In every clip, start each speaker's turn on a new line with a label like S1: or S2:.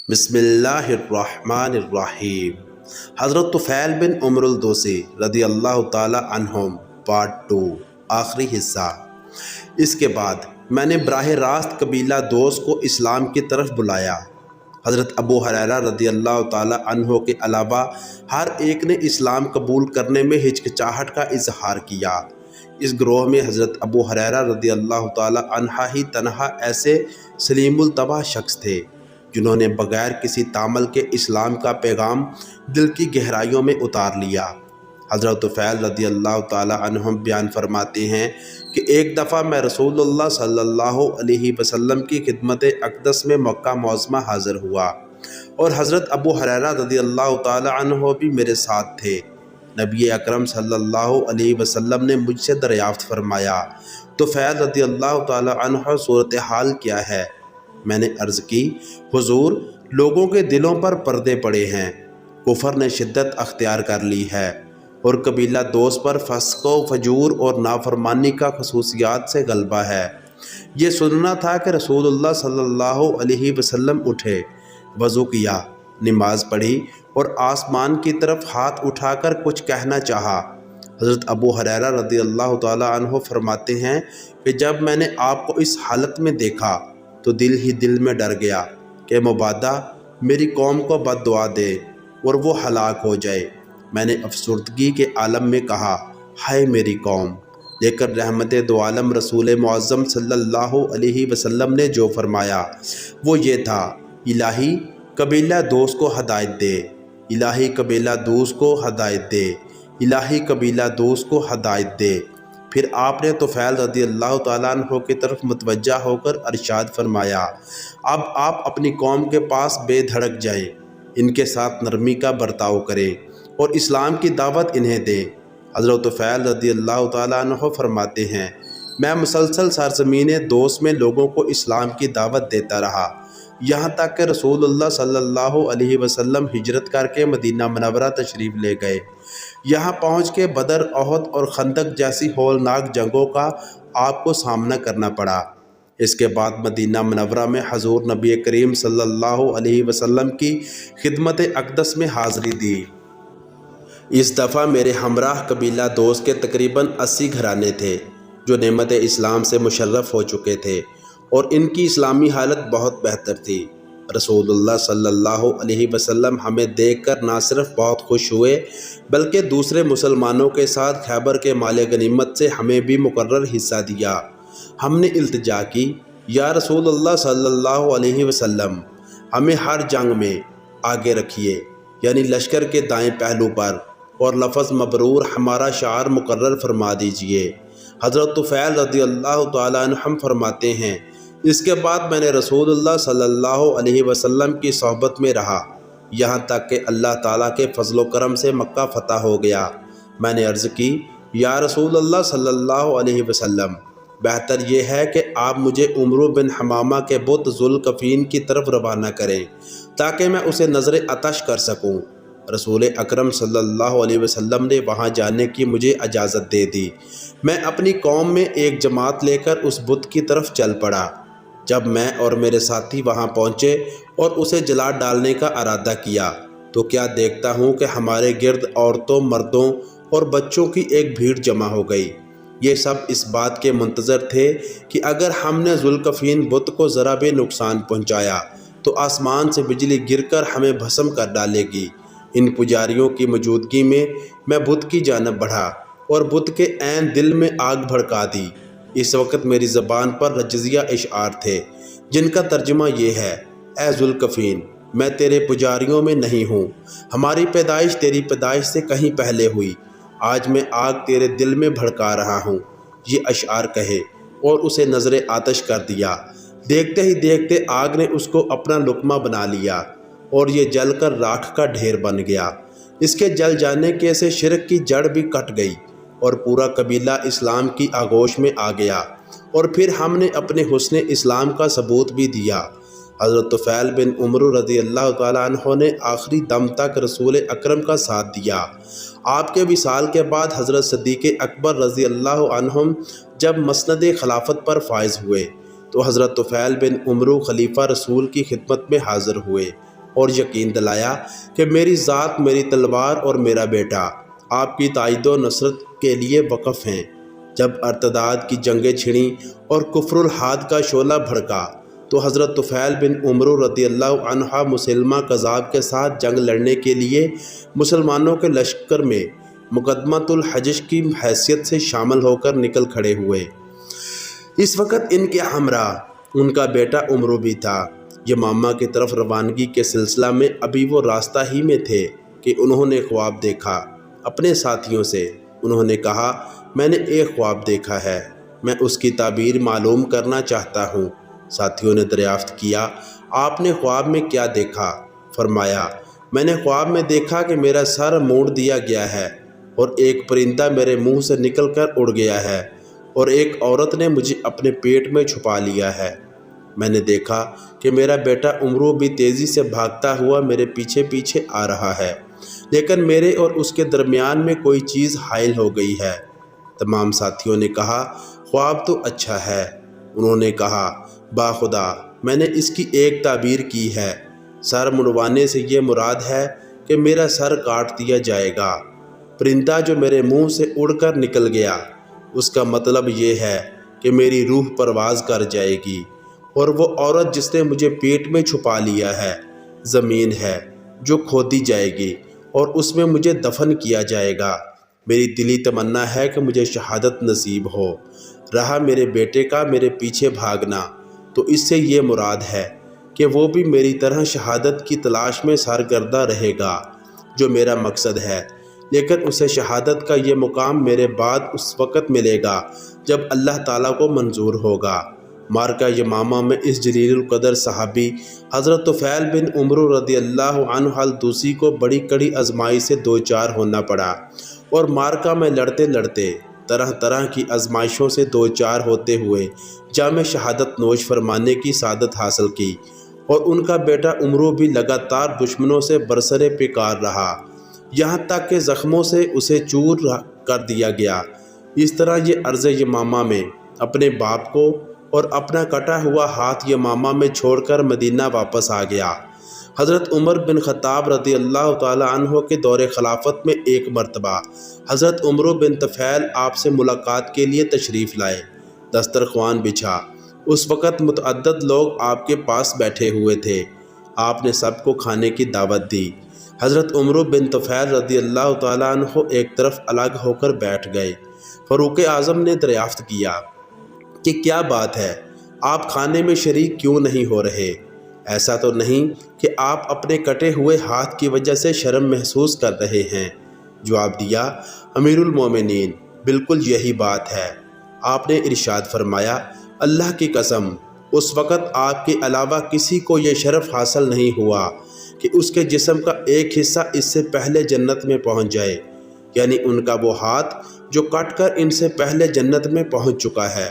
S1: بسم اللہ الرحمن الرحیم۔ حضرت طفیل بن عمر الدوسی رضی اللہ تعالی عنہم پارٹ 2 آخری حصہ۔ اس کے بعد میں نے براہ راست قبیلہ دوس کو اسلام کی طرف بلایا۔ حضرت ابو ہریرہ رضی اللہ تعالی عنہ کے علاوہ ہر ایک نے اسلام قبول کرنے میں ہچکچاہٹ کا اظہار کیا۔ اس گروہ میں حضرت ابو ہریرہ رضی اللہ تعالی عنہ ہی تنہا ایسے سلیم الطبع شخص تھے جنہوں نے بغیر کسی تعامل کے اسلام کا پیغام دل کی گہرائیوں میں اتار لیا۔ حضرت طفیل رضی اللہ تعالی عنہ بیان فرماتے ہیں کہ ایک دفعہ میں رسول اللہ صلی اللہ علیہ وسلم کی خدمت اقدس میں مکہ معظمہ حاضر ہوا اور حضرت ابو ہریرہ رضی اللہ تعالی عنہ بھی میرے ساتھ تھے۔ نبی اکرم صلی اللہ علیہ وسلم نے مجھ سے دریافت فرمایا، طفیل رضی اللہ تعالی عنہ صورتحال کیا ہے؟ میں نے عرض کی، حضور، لوگوں کے دلوں پر پردے پڑے ہیں، کفر نے شدت اختیار کر لی ہے اور قبیلہ دوست پر فسق و فجور اور نافرمانی کا خصوصیات سے غلبہ ہے۔ یہ سننا تھا کہ رسول اللہ صلی اللہ علیہ وسلم اٹھے، وضو کیا، نماز پڑھی اور آسمان کی طرف ہاتھ اٹھا کر کچھ کہنا چاہا۔ حضرت ابو ہریرہ رضی اللہ تعالی عنہ فرماتے ہیں کہ جب میں نے آپ کو اس حالت میں دیکھا تو دل ہی دل میں ڈر گیا کہ مبادا میری قوم کو بد دعا دے اور وہ ہلاک ہو جائے۔ میں نے افسردگی کے عالم میں کہا، ہائے میری قوم، لیکن رحمت دو عالم رسول معظم صلی اللہ علیہ وسلم نے جو فرمایا وہ یہ تھا، الہی قبیلہ دوست کو ہدایت دے، الہی قبیلہ دوست کو ہدایت دے، الہی قبیلہ دوست کو ہدایت دے۔ پھر آپ نے طفیل رضی اللہ تعالیٰ عنہ کی طرف متوجہ ہو کر ارشاد فرمایا، اب آپ اپنی قوم کے پاس بے دھڑک جائیں، ان کے ساتھ نرمی کا برتاؤ کریں اور اسلام کی دعوت انہیں دیں۔ حضرت طفیل رضی اللہ تعالیٰ عنہ فرماتے ہیں، میں مسلسل سرزمین دوس میں لوگوں کو اسلام کی دعوت دیتا رہا، یہاں تک کہ رسول اللہ صلی اللہ علیہ وسلم ہجرت کر کے مدینہ منورہ تشریف لے گئے۔ یہاں پہنچ کے بدر، احد اور خندق جیسی ہولناک جنگوں کا آپ کو سامنا کرنا پڑا۔ اس کے بعد مدینہ منورہ میں حضور نبی کریم صلی اللہ علیہ وسلم کی خدمت اقدس میں حاضری دی۔ اس دفعہ میرے ہمراہ قبیلہ دوست کے تقریباً 80 گھرانے تھے جو نعمت اسلام سے مشرف ہو چکے تھے اور ان کی اسلامی حالت بہت بہتر تھی۔ رسول اللہ صلی اللہ علیہ وسلم ہمیں دیکھ کر نہ صرف بہت خوش ہوئے بلکہ دوسرے مسلمانوں کے ساتھ خیبر کے مال غنیمت سے ہمیں بھی مقرر حصہ دیا۔ ہم نے التجا کی، یا رسول اللہ صلی اللہ علیہ وسلم، ہمیں ہر جنگ میں آگے رکھیے، یعنی لشکر کے دائیں پہلو پر، اور لفظ مبرور ہمارا شعار مقرر فرما دیجئے۔ حضرت طفیل رضی اللہ تعالیٰ عنہ فرماتے ہیں، اس کے بعد میں نے رسول اللہ صلی اللہ علیہ وسلم کی صحبت میں رہا یہاں تک کہ اللہ تعالیٰ کے فضل و کرم سے مکہ فتح ہو گیا۔ میں نے عرض کی، یا رسول اللہ صلی اللہ علیہ وسلم، بہتر یہ ہے کہ آپ مجھے عمرو بن حمامہ کے بت ذوالکفین کی طرف روانہ کریں تاکہ میں اسے نظر آتش کر سکوں۔ رسول اکرم صلی اللہ علیہ وسلم نے وہاں جانے کی مجھے اجازت دے دی۔ میں اپنی قوم میں ایک جماعت لے کر اس بت کی طرف چل پڑا۔ جب میں اور میرے ساتھی وہاں پہنچے اور اسے جلا ڈالنے کا ارادہ کیا تو کیا دیکھتا ہوں کہ ہمارے گرد عورتوں، مردوں اور بچوں کی ایک بھیڑ جمع ہو گئی۔ یہ سب اس بات کے منتظر تھے کہ اگر ہم نے ذوالکفین بت کو ذرا بھی نقصان پہنچایا تو آسمان سے بجلی گر کر ہمیں بھسم کر ڈالے گی۔ ان پجاریوں کی موجودگی میں میں بت کی جانب بڑھا اور بت کے عین دل میں آگ بھڑکا دی۔ اس وقت میری زبان پر رجزیہ اشعار تھے جن کا ترجمہ یہ ہے، اے ذوالکفین، میں تیرے پجاریوں میں نہیں ہوں، ہماری پیدائش تیری پیدائش سے کہیں پہلے ہوئی، آج میں آگ تیرے دل میں بھڑکا رہا ہوں۔ یہ اشعار کہے اور اسے نظر آتش کر دیا۔ دیکھتے ہی دیکھتے آگ نے اس کو اپنا لقمہ بنا لیا اور یہ جل کر راکھ کا ڈھیر بن گیا۔ اس کے جل جانے کے سے شرک کی جڑ بھی کٹ گئی اور پورا قبیلہ اسلام کی آغوش میں آ گیا، اور پھر ہم نے اپنے حسن اسلام کا ثبوت بھی دیا۔ حضرت طفیل بن عمر رضی اللہ تعالیٰ عنہ نے آخری دم تک رسول اکرم کا ساتھ دیا۔ آپ کے وصال کے بعد حضرت صدیق اکبر رضی اللہ عنہ جب مسند خلافت پر فائز ہوئے تو حضرت طفیل بن عمر خلیفہ رسول کی خدمت میں حاضر ہوئے۔ اور یقین دلایا کہ میری ذات، میری تلوار اور میرا بیٹا آپ کی تائید و نصرت کے لیے وقف ہیں۔ جب ارتداد کی جنگیں چھڑیں اور کفر الحاد کا شعلہ بھڑکا تو حضرت طفیل بن عمرو رضی اللہ عنہ مسلمہ کذاب کے ساتھ جنگ لڑنے کے لیے مسلمانوں کے لشکر میں مقدمۃ الحجج کی حیثیت سے شامل ہو کر نکل کھڑے ہوئے۔ اس وقت ان کے ہمراہ ان کا بیٹا عمرو بھی تھا۔ یمامہ کی طرف روانگی کے سلسلہ میں ابھی وہ راستہ ہی میں تھے کہ انہوں نے خواب دیکھا۔ اپنے ساتھیوں سے انہوں نے کہا، میں نے ایک خواب دیکھا ہے، میں اس کی تعبیر معلوم کرنا چاہتا ہوں۔ ساتھیوں نے دریافت کیا، آپ نے خواب میں کیا دیکھا؟ فرمایا، میں نے خواب میں دیکھا کہ میرا سر موڑ دیا گیا ہے اور ایک پرندہ میرے منہ سے نکل کر اڑ گیا ہے اور ایک عورت نے مجھے اپنے پیٹ میں چھپا لیا ہے۔ میں نے دیکھا کہ میرا بیٹا عمرو بھی تیزی سے بھاگتا ہوا میرے پیچھے پیچھے آ رہا ہے، لیکن میرے اور اس کے درمیان میں کوئی چیز حائل ہو گئی ہے۔ تمام ساتھیوں نے کہا، خواب تو اچھا ہے۔ انہوں نے کہا، باخدا میں نے اس کی ایک تعبیر کی ہے۔ سر منڈوانے سے یہ مراد ہے کہ میرا سر کاٹ دیا جائے گا۔ پرندہ جو میرے منہ سے اڑ کر نکل گیا، اس کا مطلب یہ ہے کہ میری روح پرواز کر جائے گی، اور وہ عورت جس نے مجھے پیٹ میں چھپا لیا ہے زمین ہے جو کھودی جائے گی اور اس میں مجھے دفن کیا جائے گا۔ میری دلی تمنا ہے کہ مجھے شہادت نصیب ہو۔ رہا میرے بیٹے کا میرے پیچھے بھاگنا، تو اس سے یہ مراد ہے کہ وہ بھی میری طرح شہادت کی تلاش میں سرگردہ رہے گا، جو میرا مقصد ہے، لیکن اسے شہادت کا یہ مقام میرے بعد اس وقت ملے گا جب اللہ تعالیٰ کو منظور ہوگا۔ معرکہ یمامہ میں اس جلیل القدر صحابی حضرت طفیل بن عمرو رضی اللہ عنہ الدوسی کو بڑی کڑی آزمائی سے دوچار ہونا پڑا، اور معرکہ میں لڑتے لڑتے طرح طرح کی آزمائشوں سے دوچار ہوتے ہوئے جام شہادت نوش فرمانے کی سعادت حاصل کی، اور ان کا بیٹا عمرو بھی لگاتار دشمنوں سے برسر پیکار رہا، یہاں تک کہ زخموں سے اسے چور کر دیا گیا۔ اس طرح یہ عرض یمامہ میں اپنے باپ کو اور اپنا کٹا ہوا ہاتھ یمامہ میں چھوڑ کر مدینہ واپس آ گیا۔ حضرت عمر بن خطاب رضی اللہ تعالی عنہ کے دور خلافت میں ایک مرتبہ حضرت عمرو بن طفیل آپ سے ملاقات کے لیے تشریف لائے۔ دسترخوان بچھا، اس وقت متعدد لوگ آپ کے پاس بیٹھے ہوئے تھے۔ آپ نے سب کو کھانے کی دعوت دی۔ حضرت عمرو بن طفیل رضی اللہ تعالی عنہ ایک طرف الگ ہو کر بیٹھ گئے۔ فاروق اعظم نے دریافت کیا کہ کیا بات ہے، آپ کھانے میں شریک کیوں نہیں ہو رہے؟ ایسا تو نہیں کہ آپ اپنے کٹے ہوئے ہاتھ کی وجہ سے شرم محسوس کر رہے ہیں؟ جواب دیا، امیر المومنین، بالکل یہی بات ہے۔ آپ نے ارشاد فرمایا، اللہ کی قسم، اس وقت آپ کے علاوہ کسی کو یہ شرف حاصل نہیں ہوا کہ اس کے جسم کا ایک حصہ اس سے پہلے جنت میں پہنچ جائے، یعنی ان کا وہ ہاتھ جو کٹ کر ان سے پہلے جنت میں پہنچ چکا ہے۔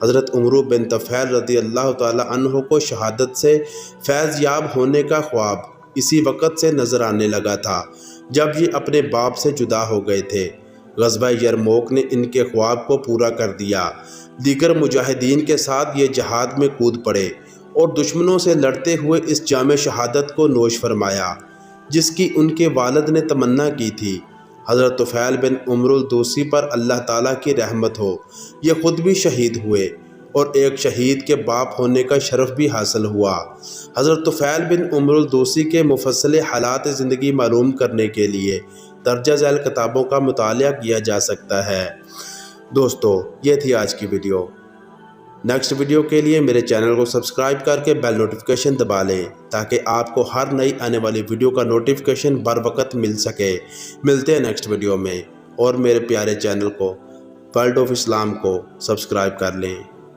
S1: حضرت عمرو بن طفیل رضی اللہ تعالی عنہ کو شہادت سے فیض یاب ہونے کا خواب اسی وقت سے نظر آنے لگا تھا جب یہ اپنے باپ سے جدا ہو گئے تھے۔ غزوہ یرموک نے ان کے خواب کو پورا کر دیا۔ دیگر مجاہدین کے ساتھ یہ جہاد میں کود پڑے اور دشمنوں سے لڑتے ہوئے اس جام شہادت کو نوش فرمایا جس کی ان کے والد نے تمنا کی تھی۔ حضرت طفیل بن عمرو الدوسی پر اللہ تعالیٰ کی رحمت ہو، یہ خود بھی شہید ہوئے اور ایک شہید کے باپ ہونے کا شرف بھی حاصل ہوا۔ حضرت طفیل بن عمرو الدوسی کے مفصل حالات زندگی معلوم کرنے کے لیے درجہ ذیل کتابوں کا مطالعہ کیا جا سکتا ہے۔ دوستو، یہ تھی آج کی ویڈیو۔ نیکسٹ ویڈیو کے لیے میرے چینل کو سبسکرائب کر کے بیل نوٹیفیکیشن دبا لیں تاکہ آپ کو ہر نئی آنے والی ویڈیو کا نوٹیفیکیشن بر وقت مل سکے۔ ملتے ہیں نیکسٹ ویڈیو میں، اور میرے پیارے چینل کو ورلڈ آف اسلام کو سبسکرائب کر لیں۔